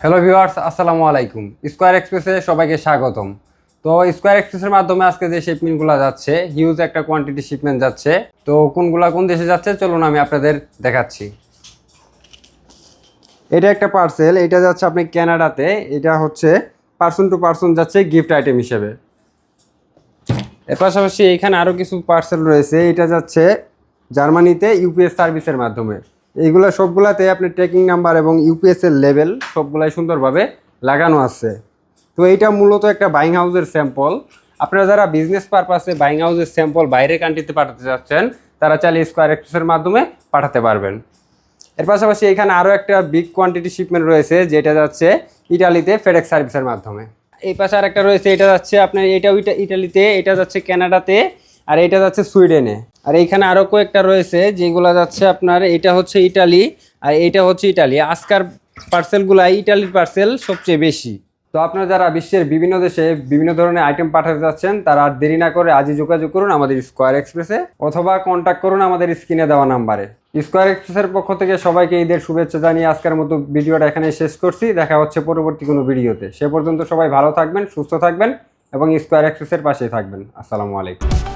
Hello viewers, আসসালামু আলাইকুম। Square এক্সপ্রেসে সবাইকে স্বাগতম। তো স্কয়ার এক্সপ্রেসের মাধ্যমে আজকে যে শিপমেন্টগুলো যাচ্ছে, হিউজ একটা কোয়ান্টিটি শিপমেন্ট যাচ্ছে। তো কোনগুলা কোন দেশে যাচ্ছে চলুন আমি আপনাদের দেখাচ্ছি। এটা একটা পার্সেল, এটা যাচ্ছে আপনি কানাডাতে। এটা হচ্ছে পার্সন টু পার্সন যাচ্ছে গিফট আইটেম হিসেবে। এর পাশাপাশি এখানে আরও কিছু পার্সেল রয়েছে, এটা যাচ্ছে জার্মানিতে ইউপিএস সার্ভিসের মাধ্যমে। এইগুলো সবগুলাতে আপনি ট্র্যাকিং নাম্বার এবং ইউপিএসের লেভেল সবগুলাই সুন্দরভাবে লাগানো আছে। তো এইটা মূলত একটা বাইং হাউসের স্যাম্পল। আপনারা যারা বিজনেস পারপাসে বাইং হাউসের স্যাম্পল বাইরের কান্ট্রিতে পাঠাতে চাচ্ছেন, তারা চাইলে স্কয়ার এক্সপ্রেসের মাধ্যমে পাঠাতে পারবেন। এর পাশাপাশি এখানে আরও একটা বিগ কোয়ান্টিটি শিপমেন্ট রয়েছে, যেটা যাচ্ছে ইটালিতে ফেডেক্স সার্ভিসের মাধ্যমে। এই পাশে আর একটা রয়েছে, এটা যাচ্ছে আপনার এটাও ইটালিতে, এটা যাচ্ছে কানাডাতে, আর এটা যাচ্ছে সুইডেনে। আর এইখানে আরও কয়েকটা রয়েছে যেগুলো যাচ্ছে আপনার, এটা হচ্ছে ইটালি আর এটা হচ্ছে ইটালি। আজকার পার্সেলগুলো ইটালির পার্সেল সবচেয়ে বেশি। তো আপনারা যারা বিশ্বের বিভিন্ন দেশে বিভিন্ন ধরনের আইটেম পাঠাতে যাচ্ছেন, তারা আর দেরি না করে আজই যোগাযোগ করুন আমাদের স্কয়ার এক্সপ্রেসে, অথবা কন্ট্যাক্ট করুন আমাদের স্ক্রিনে দেওয়া নাম্বারে। স্কয়ার এক্সপ্রেসের পক্ষ থেকে সবাইকে ঈদের শুভেচ্ছা জানিয়ে আজকের মতো ভিডিওটা এখানে শেষ করছি। দেখা হচ্ছে পরবর্তী কোনো ভিডিওতে। সে পর্যন্ত সবাই ভালো থাকবেন, সুস্থ থাকবেন এবং স্কয়ার এক্সপ্রেসের পাশেই থাকবেন। আসসালামু আলাইকুম।